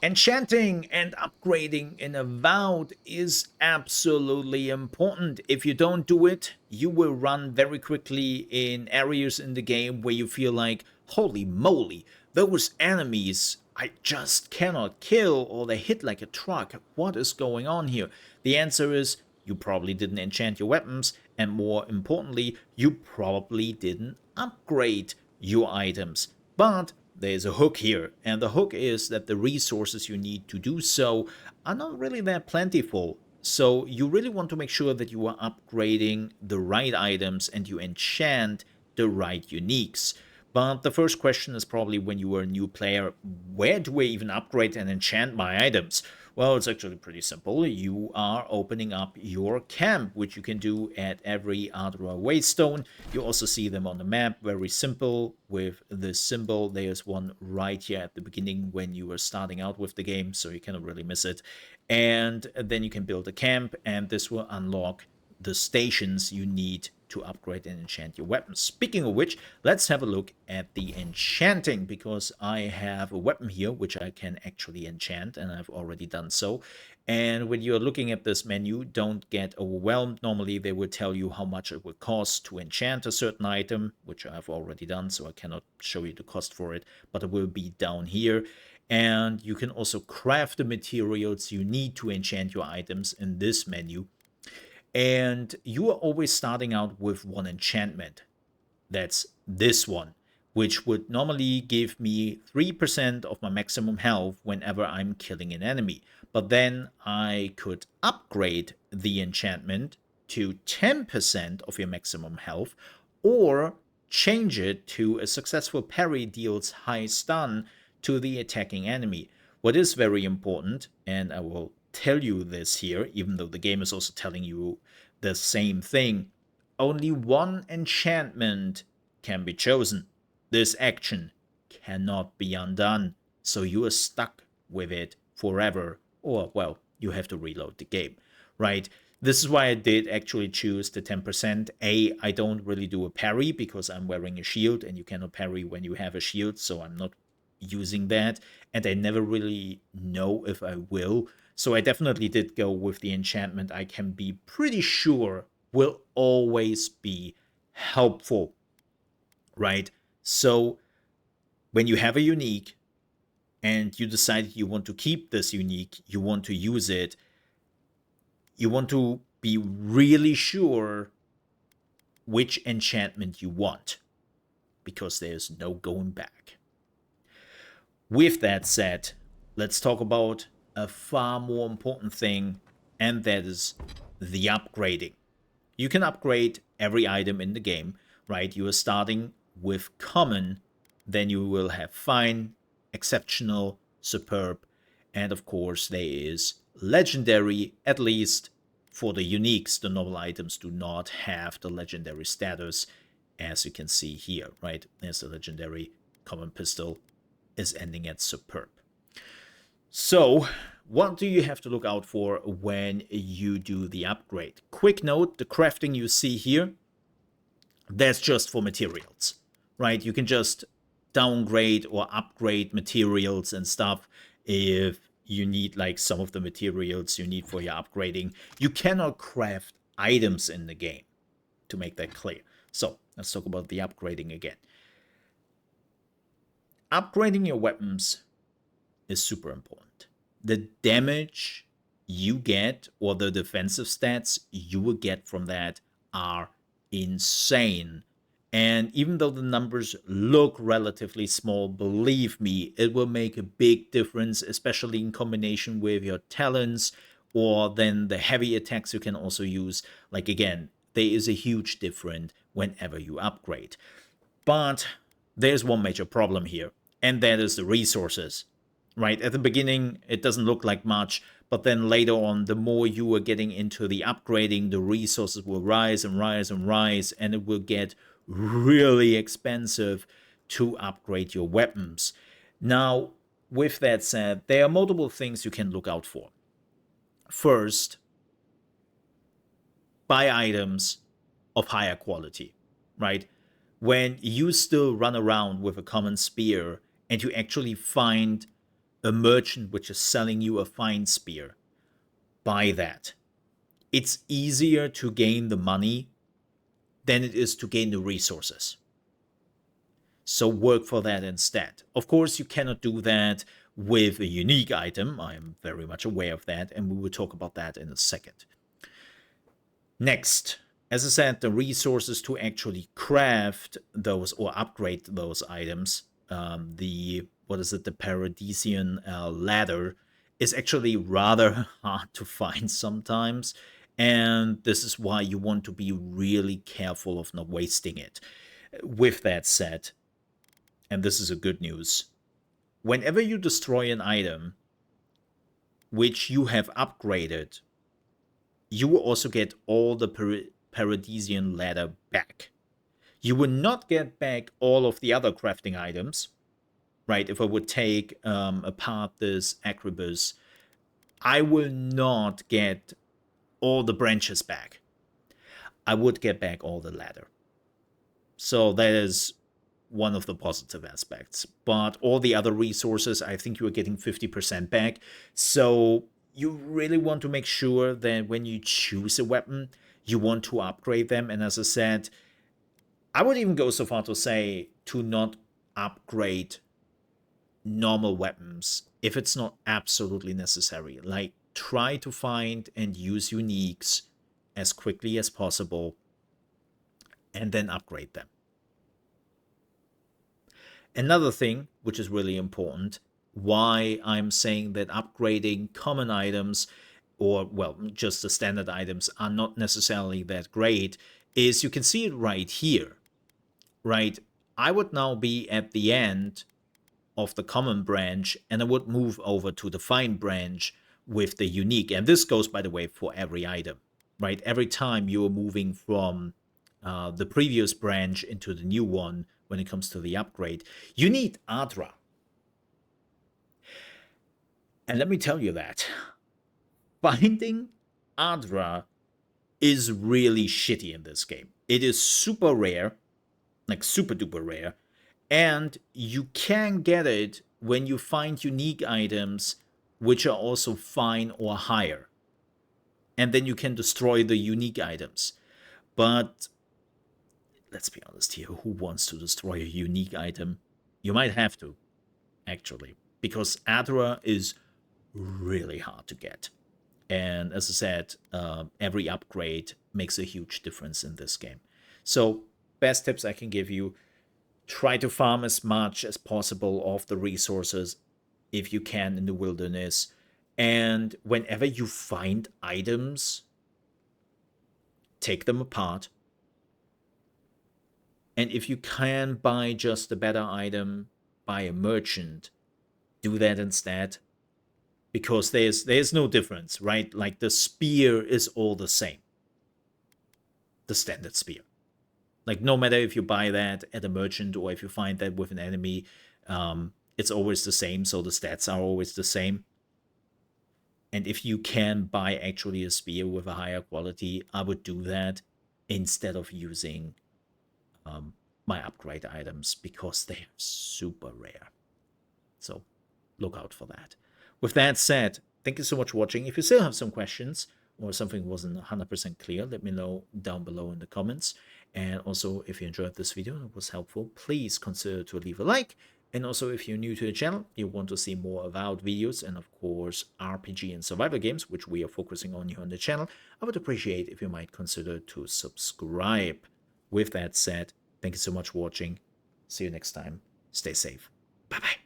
Enchanting and upgrading in Avowed is absolutely important. If you don't do it, you will run very quickly in areas in the game where you feel like, holy moly, those enemies I just cannot kill, or they hit like a truck. What is going on here? The answer is you probably didn't enchant your weapons, and more importantly, you probably didn't upgrade your items. But there's a hook here, and the hook is that the resources you need to do so are not really that plentiful. So you really want to make sure that you are upgrading the right items and you enchant the right uniques. But the first question is probably, when you are a new player, where do I even upgrade and enchant my items? Well, it's actually pretty simple. You are opening up your camp, which you can do at every Ardra Waystone. You also see them on the map, very simple with this symbol. There's one right here at the beginning when you are starting out with the game, so you cannot really miss it. And then you can build a camp, and this will unlock the stations you need to upgrade and enchant your weapons. Speaking of which, let's have a look at the enchanting, because I have a weapon here which I can actually enchant, and I've already done so. And when you're looking at this menu, don't get overwhelmed. Normally they will tell you how much it will cost to enchant a certain item, which I've already done, so I cannot show you the cost for it, but it will be down here. And you can also craft the materials you need to enchant your items in this menu. And you are always starting out with one enchantment. That's this one, which would normally give me 3% of my maximum health whenever I'm killing an enemy. But then I could upgrade the enchantment to 10% of your maximum health, or change it to a successful parry deals high stun to the attacking enemy. What is very important, and I will tell you this here, even though the game is also telling you the same thing, only one enchantment can be chosen. This action cannot be undone, so you are stuck with it forever, or, well, you have to reload the game, right? This is why I did actually choose the 10%. I don't really do a parry because I'm wearing a shield, and you cannot parry when you have a shield, so I'm not using that, and I never really know if I will. So I definitely did go with the enchantment I can be pretty sure will always be helpful, right? So when you have a unique and you decide you want to keep this unique, you want to use it, you want to be really sure which enchantment you want, because there's no going back. With that said, let's talk about a far more important thing, and that is the upgrading. You can upgrade every item in the game, right? You are starting with common, then you will have fine, exceptional, superb, and of course there is legendary, at least for the uniques. The normal items do not have the legendary status, as you can see here, right? There's a legendary common pistol, is ending at superb. So, what do you have to look out for when you do the upgrade? Quick note, the crafting you see here, that's just for materials, right? You can just downgrade or upgrade materials and stuff if you need like some of the materials you need for your upgrading. You cannot craft items in the game, to make that clear. So, let's talk about the upgrading again. Upgrading your weapons is super important. The damage you get, or the defensive stats you will get from that, are insane. And even though the numbers look relatively small, believe me, it will make a big difference, especially in combination with your talents, or then the heavy attacks you can also use. Like, again, there is a huge difference whenever you upgrade. But there's one major problem here, and that is the resources. Right, at the beginning it doesn't look like much, but then later on, the more you are getting into the upgrading, the resources will rise and rise and rise, and it will get really expensive to upgrade your weapons. Now, with that said, there are multiple things you can look out for. First, buy items of higher quality, right? When you still run around with a common spear and you actually find a merchant which is selling you a fine spear, buy that. It's easier to gain the money than it is to gain the resources. So work for that instead. Of course, you cannot do that with a unique item. I am very much aware of that, and we will talk about that in a second. Next, as I said, the resources to actually craft those or upgrade those items, the Paradisian ladder, is actually rather hard to find sometimes. And this is why you want to be really careful of not wasting it. With that said, and this is a good news, whenever you destroy an item which you have upgraded, you will also get all the Paradisian ladder back. You will not get back all of the other crafting items, right? If I would take apart this Acrobus, I will not get all the branches back. I would get back all the ladder. So that is one of the positive aspects. But all the other resources, I think you are getting 50% back. So you really want to make sure that when you choose a weapon, you want to upgrade them. And as I said, I would even go so far to say to not upgrade normal weapons if it's not absolutely necessary. Like, try to find and use uniques as quickly as possible and then upgrade them. Another thing, which is really important, why I'm saying that upgrading common items, or, well, just the standard items, are not necessarily that great, is you can see it right here, right? I would now be at the end of the common branch, and I would move over to the fine branch with the unique. And this goes, by the way, for every item, right? Every time you're moving from the previous branch into the new one, when it comes to the upgrade, you need Adra. And let me tell you that finding Adra is really shitty in this game. It is super rare, like super duper rare, and you can get it when you find unique items which are also fine or higher. And then you can destroy the unique items. But let's be honest here, who wants to destroy a unique item? You might have to, actually, because Adra is really hard to get. And as I said, every upgrade makes a huge difference in this game. So, best tips I can give you: try to farm as much as possible of the resources if you can in the wilderness. And whenever you find items, take them apart. And if you can buy just a better item by a merchant, do that instead. Because there's no difference, right? Like, the spear is all the same. The standard spear. Like, no matter if you buy that at a merchant or if you find that with an enemy, it's always the same, so the stats are always the same. And if you can buy actually a spear with a higher quality, I would do that instead of using my upgrade items, because they are super rare. So look out for that. With that said, thank you so much for watching. If you still have some questions or something wasn't 100% clear, let me know down below in the comments. And also, if you enjoyed this video and it was helpful, please consider to leave a like. And also, if you're new to the channel, you want to see more Avowed videos and, of course, RPG and survival games, which we are focusing on here on the channel, I would appreciate if you might consider to subscribe. With that said, thank you so much for watching. See you next time. Stay safe. Bye-bye.